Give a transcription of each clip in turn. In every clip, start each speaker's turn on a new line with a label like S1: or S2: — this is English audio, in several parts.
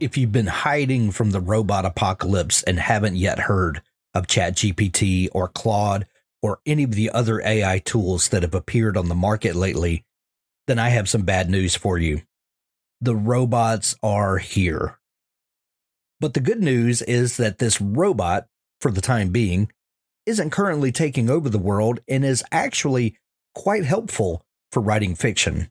S1: If you've been hiding from the robot apocalypse and haven't yet heard of ChatGPT or Claude or any of the other AI tools that have appeared on the market lately, then I have some bad news for you. The robots are here. But the good news is that this robot, for the time being, isn't currently taking over the world and is actually quite helpful for writing fiction.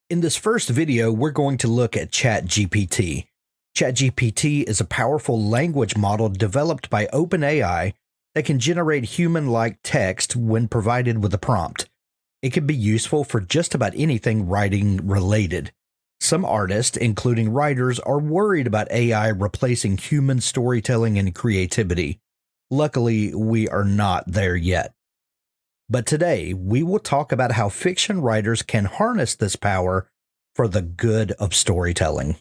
S1: In this first video, we're going to look at ChatGPT. ChatGPT is a powerful language model developed by OpenAI that can generate human-like text when provided with a prompt. It can be useful for just about anything writing related. Some artists, including writers, are worried about AI replacing human storytelling and creativity. Luckily, we are not there yet. But today, we will talk about how fiction writers can harness this power for the good of storytelling.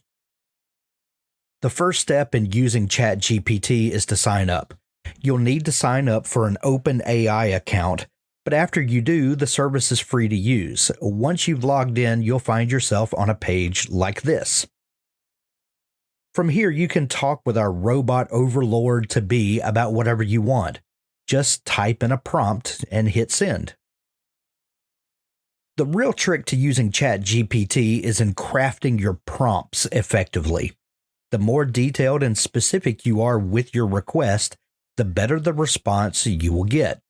S1: The first step in using ChatGPT is to sign up. You'll need to sign up for an OpenAI account, but after you do, the service is free to use. Once you've logged in, you'll find yourself on a page like this. From here, you can talk with our robot overlord-to-be about whatever you want. Just type in a prompt and hit send. The real trick to using ChatGPT is in crafting your prompts effectively. The more detailed and specific you are with your request, the better the response you will get.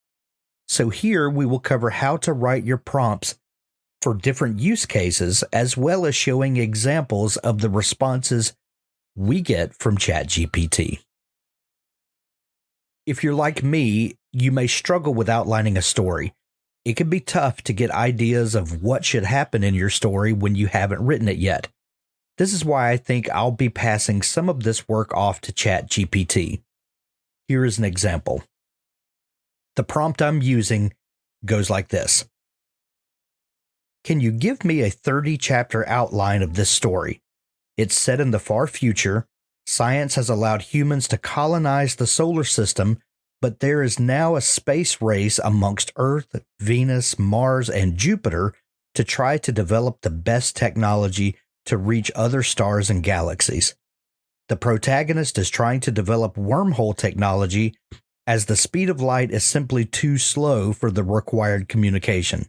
S1: So here we will cover how to write your prompts for different use cases, as well as showing examples of the responses we get from ChatGPT. If you're like me, you may struggle with outlining a story. It can be tough to get ideas of what should happen in your story when you haven't written it yet. This is why I think I'll be passing some of this work off to ChatGPT. Here is an example. The prompt I'm using goes like this. Can you give me a 30-chapter outline of this story? It's set in the far future. Science has allowed humans to colonize the solar system, but there is now a space race amongst Earth, Venus, Mars, and Jupiter to try to develop the best technology to reach other stars and galaxies. The protagonist is trying to develop wormhole technology as the speed of light is simply too slow for the required communication.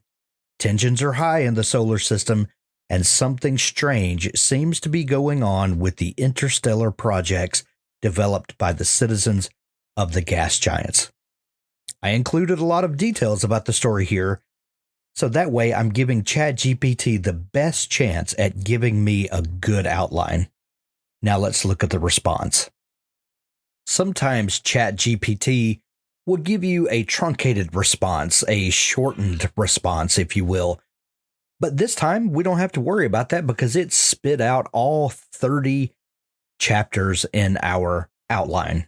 S1: Tensions are high in the solar system, and something strange seems to be going on with the interstellar projects developed by the citizens of the gas giants. I included a lot of details about the story here, so that way I'm giving ChatGPT the best chance at giving me a good outline. Now let's look at the response. Sometimes ChatGPT will give you a truncated response, a shortened response, if you will. But this time, we don't have to worry about that because it spit out all 30 chapters in our outline.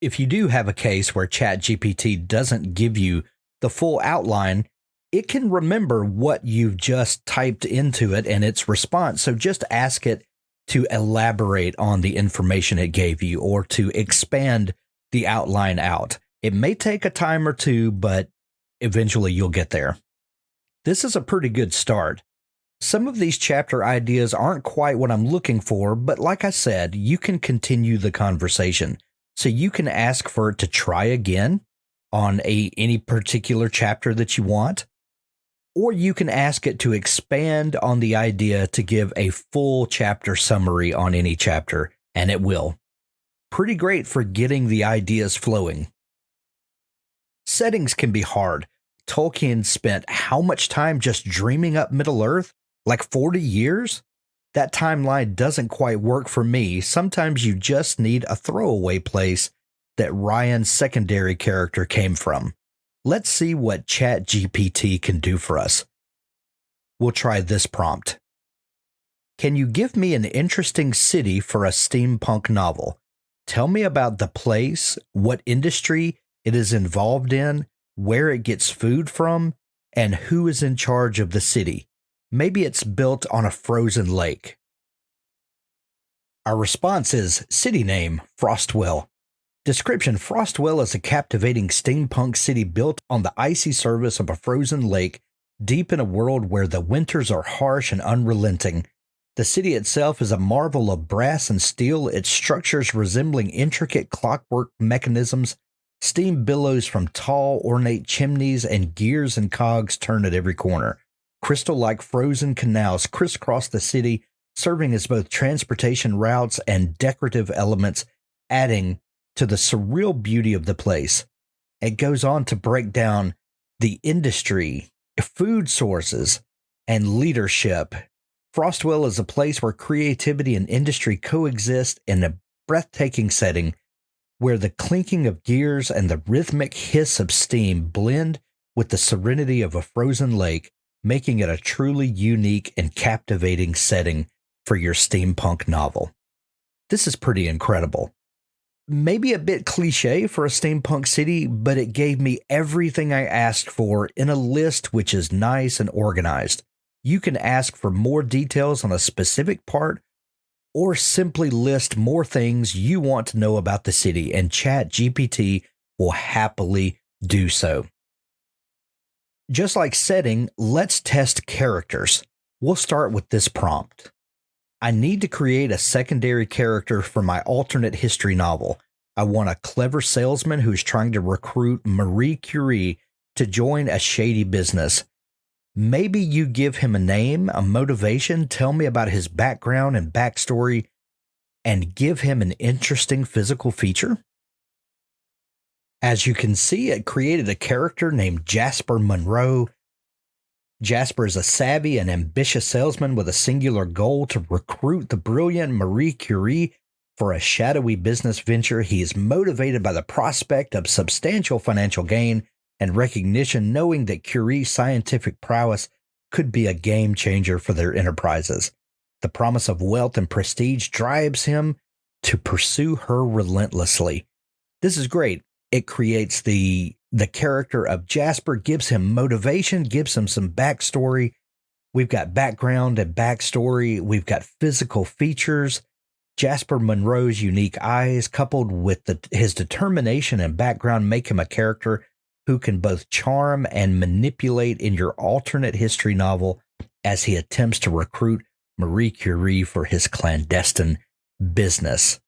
S1: If you do have a case where ChatGPT doesn't give you the full outline, it can remember what you've just typed into it and its response. So just ask it to elaborate on the information it gave you or to expand the outline out. It may take a time or two, but eventually you'll get there. This is a pretty good start. Some of these chapter ideas aren't quite what I'm looking for, but like I said, you can continue the conversation. So you can ask for it to try again on any particular chapter that you want, or you can ask it to expand on the idea to give a full chapter summary on any chapter, and it will. Pretty great for getting the ideas flowing. Settings can be hard. Tolkien spent how much time just dreaming up Middle-earth? Like 40 years? That timeline doesn't quite work for me. Sometimes you just need a throwaway place that Ryan's secondary character came from. Let's see what ChatGPT can do for us. We'll try this prompt. Can you give me an interesting city for a steampunk novel? Tell me about the place, what industry it is involved in, where it gets food from, and who is in charge of the city. Maybe it's built on a frozen lake. Our response is city name, Frostwell. Description: Frostwell is a captivating steampunk city built on the icy surface of a frozen lake deep in a world where the winters are harsh and unrelenting. The city itself is a marvel of brass and steel, its structures resembling intricate clockwork mechanisms, steam billows from tall, ornate chimneys, and gears and cogs turn at every corner. Crystal-like frozen canals crisscross the city, serving as both transportation routes and decorative elements, adding to the surreal beauty of the place. It goes on to break down the industry, food sources, and leadership. Frostwell is a place where creativity and industry coexist in a breathtaking setting where the clinking of gears and the rhythmic hiss of steam blend with the serenity of a frozen lake, making it a truly unique and captivating setting for your steampunk novel. This is pretty incredible. Maybe a bit cliche for a steampunk city, but it gave me everything I asked for in a list which is nice and organized. You can ask for more details on a specific part or simply list more things you want to know about the city, and ChatGPT will happily do so. Just like setting, let's test characters. We'll start with this prompt. I need to create a secondary character for my alternate history novel. I want a clever salesman who's trying to recruit Marie Curie to join a shady business. Maybe you give him a name, a motivation, tell me about his background and backstory, and give him an interesting physical feature. As you can see, it created a character named Jasper Monroe. Jasper is a savvy and ambitious salesman with a singular goal to recruit the brilliant Marie Curie for a shadowy business venture. He is motivated by the prospect of substantial financial gain and recognition, knowing that Curie's scientific prowess could be a game changer for their enterprises. The promise of wealth and prestige drives him to pursue her relentlessly. This is great. It creates the character of Jasper, gives him motivation, gives him some backstory. We've got background and backstory. We've got physical features. Jasper Monroe's unique eyes, coupled with his determination and background, make him a character who can both charm and manipulate in your alternate history novel as he attempts to recruit Marie Curie for his clandestine business.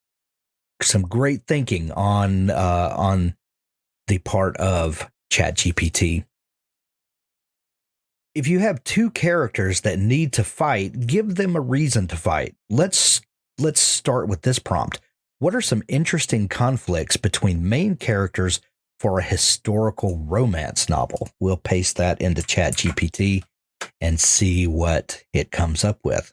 S1: Some great thinking on the part of ChatGPT. If you have two characters that need to fight, give them a reason to fight. Let's start with this prompt. What are some interesting conflicts between main characters for a historical romance novel? We'll paste that into ChatGPT and see what it comes up with.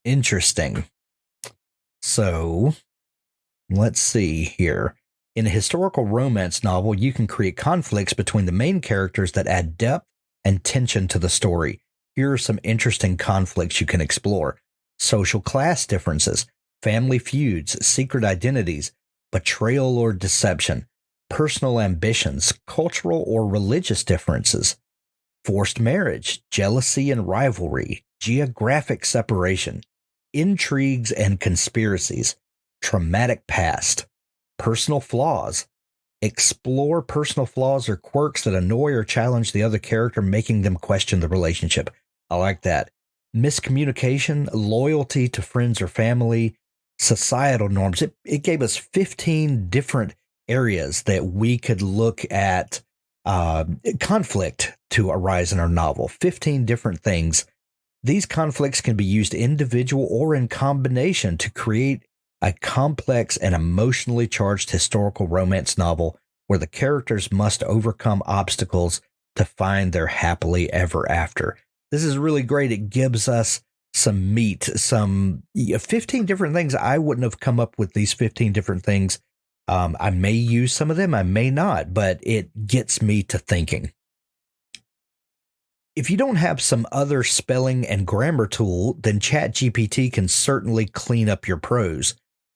S1: Interesting. So let's see here. In a historical romance novel, you can create conflicts between the main characters that add depth and tension to the story. Here are some interesting conflicts you can explore: social class differences, family feuds, secret identities, betrayal or deception, personal ambitions, cultural or religious differences, forced marriage, jealousy and rivalry, geographic separation, intrigues and conspiracies, traumatic past, personal flaws. Explore personal flaws or quirks that annoy or challenge the other character, making them question the relationship. I like that. Miscommunication, loyalty to friends or family, societal norms. It gave us 15 different areas that we could look at conflict to arise in our novel. 15 different things. These conflicts can be used individual or in combination to create a complex and emotionally charged historical romance novel where the characters must overcome obstacles to find their happily ever after. This is really great. It gives us some meat, 15 different things. I wouldn't have come up with these 15 different things. I may use some of them, I may not, but it gets me to thinking. If you don't have some other spelling and grammar tool, then ChatGPT can certainly clean up your prose.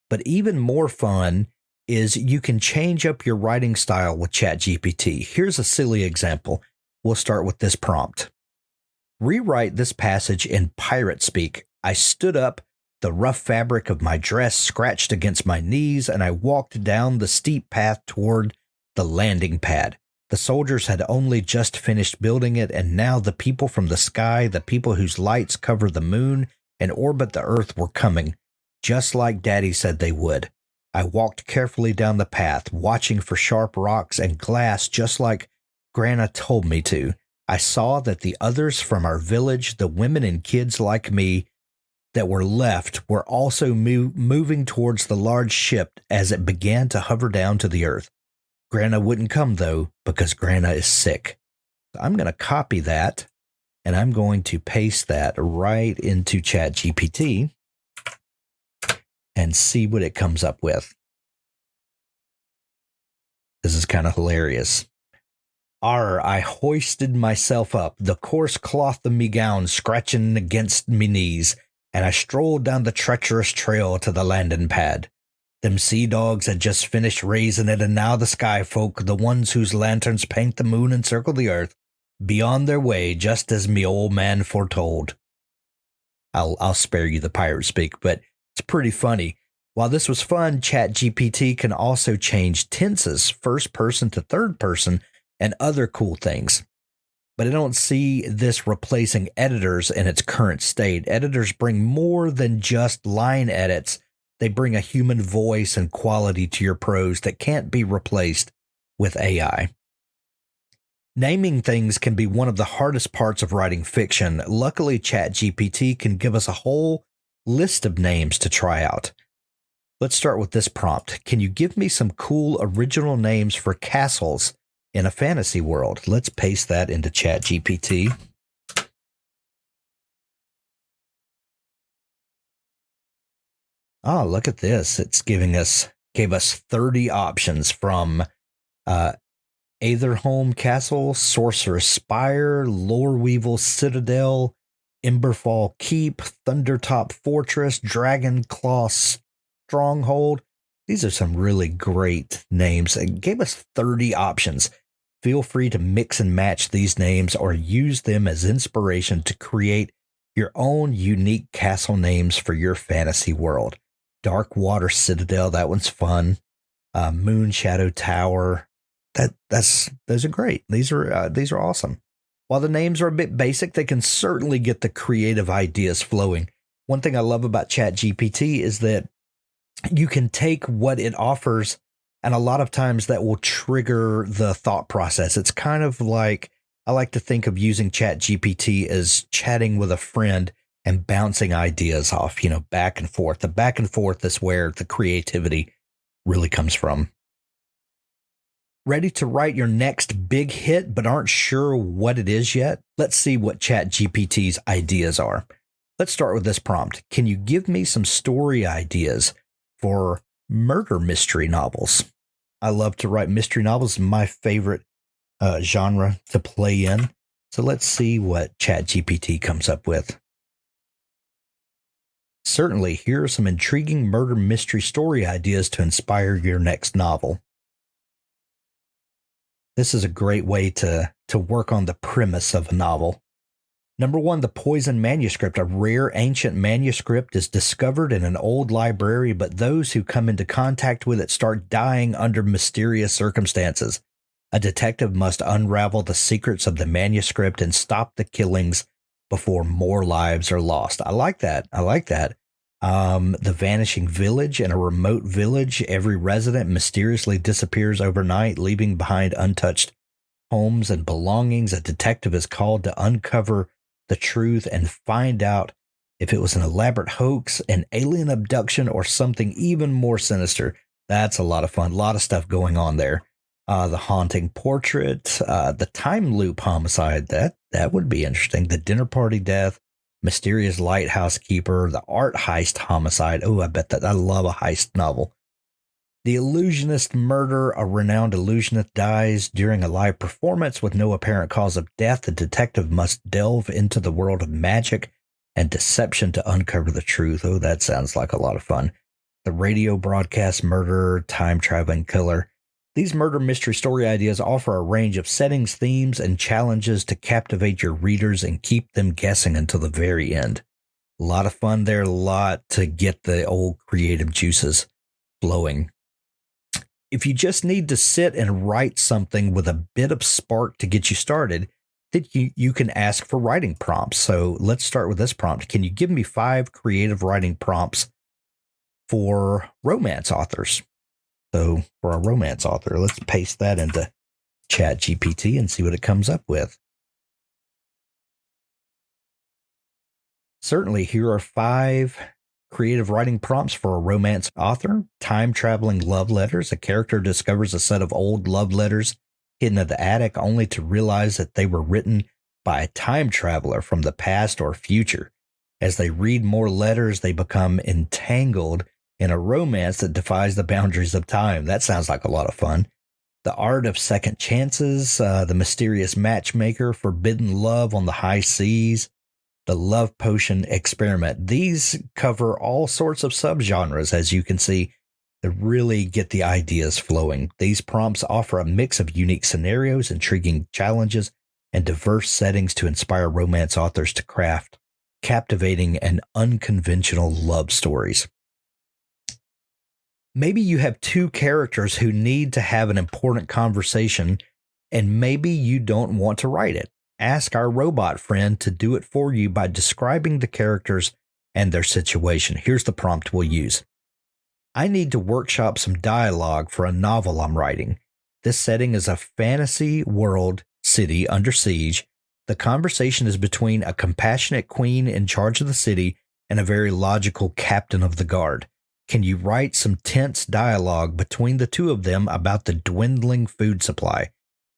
S1: But even more fun is you can change up your writing style with ChatGPT. Here's a silly example. We'll start with this prompt. Rewrite this passage in pirate speak. I stood up, The rough fabric of my dress scratched against my knees, and I walked down the steep path toward the landing pad. The soldiers had only just finished building it, and now the people from the sky, the people whose lights cover the moon and orbit the earth, were coming, just like Daddy said they would. I walked carefully down the path, watching for sharp rocks and glass just like Grandma told me to. I saw that the others from our village, the women and kids like me that were left, were also moving towards the large ship as it began to hover down to the earth. Grandma wouldn't come, though, because Grandma is sick. I'm going to copy that, and I'm going to paste that right into ChatGPT and see what it comes up with. This is kind of hilarious. I hoisted myself up, the coarse cloth of me gown scratching against me knees, and I strolled down the treacherous trail to the landing pad. Them sea dogs had just finished raising it, and now the sky folk, the ones whose lanterns paint the moon and circle the earth, be on their way, just as me old man foretold. I'll spare you the pirate speak, but it's pretty funny. While this was fun, ChatGPT can also change tenses, first person to third person, and other cool things. But I don't see this replacing editors in its current state. Editors bring more than just line edits. They bring a human voice and quality to your prose that can't be replaced with AI. Naming things can be one of the hardest parts of writing fiction. Luckily, ChatGPT can give us a whole list of names to try out. Let's start with this prompt. Can you give me some cool original names for castles in a fantasy world? Let's paste that into ChatGPT. Oh, look at this. It's gave us 30 options from Aetherholm Castle, Sorcerer's Spire, Loreweevil Citadel, Emberfall Keep, Thundertop Fortress, Dragonclaw Stronghold. These are some really great names. It gave us 30 options. Feel free to mix and match these names or use them as inspiration to create your own unique castle names for your fantasy world. Darkwater Citadel, that one's fun. Moonshadow Tower. Those are great. These are awesome. While the names are a bit basic, they can certainly get the creative ideas flowing. One thing I love about ChatGPT is that you can take what it offers, and a lot of times that will trigger the thought process. It's kind of like, I like to think of using ChatGPT as chatting with a friend and bouncing ideas off, back and forth. The back and forth is where the creativity really comes from. Ready to write your next big hit, but aren't sure what it is yet? Let's see what ChatGPT's ideas are. Let's start with this prompt. Can you give me some story ideas for murder mystery novels? I love to write mystery novels, my favorite genre to play in. So let's see what ChatGPT comes up with. Certainly, here are some intriguing murder mystery story ideas to inspire your next novel. This is a great way to work on the premise of a novel. Number 1, the Poison Manuscript. A rare ancient manuscript is discovered in an old library, but those who come into contact with it start dying under mysterious circumstances. A detective must unravel the secrets of the manuscript and stop the killings before more lives are lost. I like that. The Vanishing Village. In a remote village, every resident mysteriously disappears overnight, leaving behind untouched homes and belongings. A detective is called to uncover the truth and find out if it was an elaborate hoax, an alien abduction, or something even more sinister. That's a lot of fun. A lot of stuff going on there. The Haunting Portrait, the Time Loop Homicide. That would be interesting. The Dinner Party Death, Mysterious Lighthouse Keeper, the Art Heist Homicide. Oh, I bet that. I love a heist novel. The Illusionist Murder. A renowned illusionist dies during a live performance with no apparent cause of death. The detective must delve into the world of magic and deception to uncover the truth. Oh, that sounds like a lot of fun. The Radio Broadcast Murderer, Time Traveling Killer. These murder mystery story ideas offer a range of settings, themes, and challenges to captivate your readers and keep them guessing until the very end. A lot of fun there, a lot to get the old creative juices flowing. If you just need to sit and write something with a bit of spark to get you started, then you can ask for writing prompts. So let's start with this prompt. Can you give me 5 creative writing prompts for romance authors? So for a romance author, let's paste that into ChatGPT and see what it comes up with. Certainly, here are 5 creative writing prompts for a romance author. Time-traveling love letters. A character discovers a set of old love letters hidden in the attic only to realize that they were written by a time traveler from the past or future. As they read more letters, they become entangled in a romance that defies the boundaries of time. That sounds like a lot of fun. The art of second chances, the mysterious matchmaker, forbidden love on the high seas, the love potion experiment. These cover all sorts of subgenres, as you can see, to really get the ideas flowing. These prompts offer a mix of unique scenarios, intriguing challenges, and diverse settings to inspire romance authors to craft captivating and unconventional love stories. Maybe you have 2 characters who need to have an important conversation, and maybe you don't want to write it. Ask our robot friend to do it for you by describing the characters and their situation. Here's the prompt we'll use. I need to workshop some dialogue for a novel I'm writing. This setting is a fantasy world city under siege. The conversation is between a compassionate queen in charge of the city and a very logical captain of the guard. Can you write some tense dialogue between the two of them about the dwindling food supply?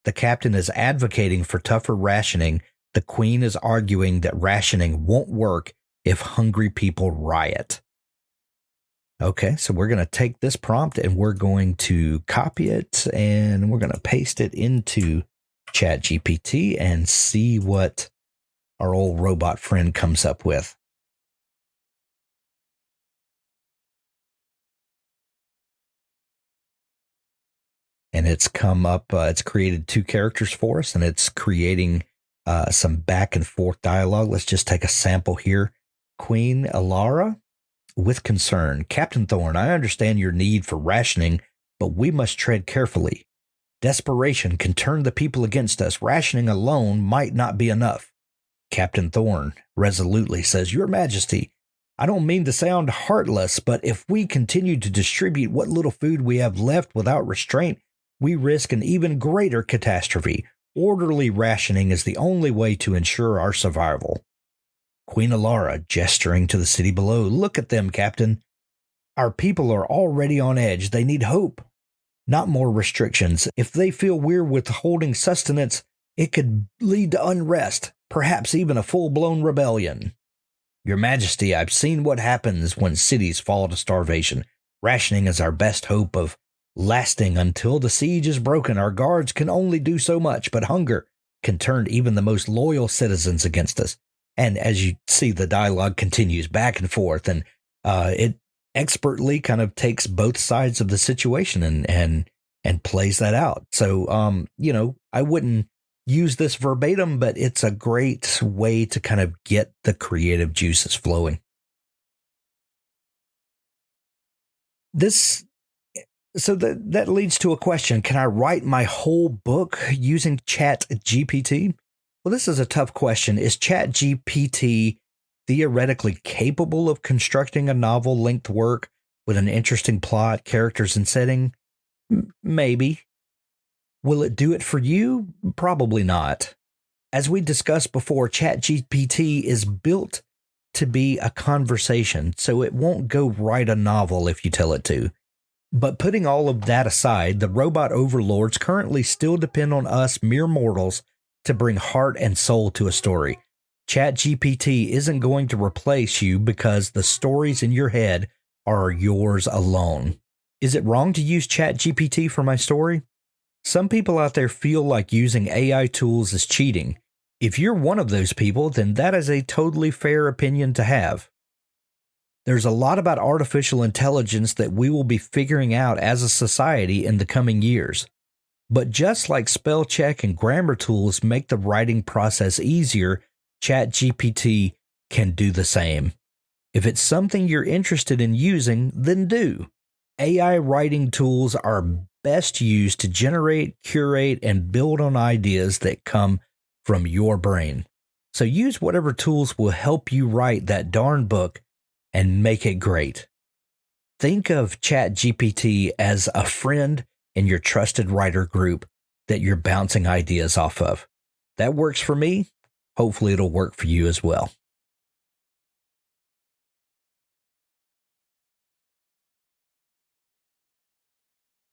S1: The captain is advocating for tougher rationing. The queen is arguing that rationing won't work if hungry people riot. Okay, so we're going to take this prompt and we're going to copy it and we're going to paste it into ChatGPT and see what our old robot friend comes up with. And it's come up, it's created 2 characters for us, and it's creating some back and forth dialogue. Let's just take a sample here. Queen Alara, with concern. Captain Thorne, I understand your need for rationing, but we must tread carefully. Desperation can turn the people against us. Rationing alone might not be enough. Captain Thorne resolutely says, Your Majesty, I don't mean to sound heartless, but if we continue to distribute what little food we have left without restraint, we risk an even greater catastrophe. Orderly rationing is the only way to ensure our survival. Queen Alara, gesturing to the city below, Look at them, Captain. Our people are already on edge. They need hope, not more restrictions. If they feel we're withholding sustenance, it could lead to unrest, perhaps even a full-blown rebellion. Your Majesty, I've seen what happens when cities fall to starvation. Rationing is our best hope of lasting until the siege is broken. Our guards can only do so much, but hunger can turn even the most loyal citizens against us. And as you see, the dialogue continues back and forth, and it expertly kind of takes both sides of the situation and plays that out. So, I wouldn't use this verbatim, but it's a great way to kind of get the creative juices flowing. So that leads to a question. Can I write my whole book using ChatGPT? Well, this is a tough question. Is ChatGPT theoretically capable of constructing a novel-length work with an interesting plot, characters, and setting? Maybe. Will it do it for you? Probably not. As we discussed before, ChatGPT is built to be a conversation, so it won't go write a novel if you tell it to. But putting all of that aside, the robot overlords currently still depend on us mere mortals to bring heart and soul to a story. ChatGPT isn't going to replace you because the stories in your head are yours alone. Is it wrong to use ChatGPT for my story? Some people out there feel like using AI tools is cheating. If you're one of those people, then that is a totally fair opinion to have. There's a lot about artificial intelligence that we will be figuring out as a society in the coming years. But just like spell check and grammar tools make the writing process easier, ChatGPT can do the same. If it's something you're interested in using, then do. AI writing tools are best used to generate, curate, and build on ideas that come from your brain. So use whatever tools will help you write that darn book and make it great. Think of ChatGPT as a friend in your trusted writer group that you're bouncing ideas off of. That works for me. Hopefully, it'll work for you as well.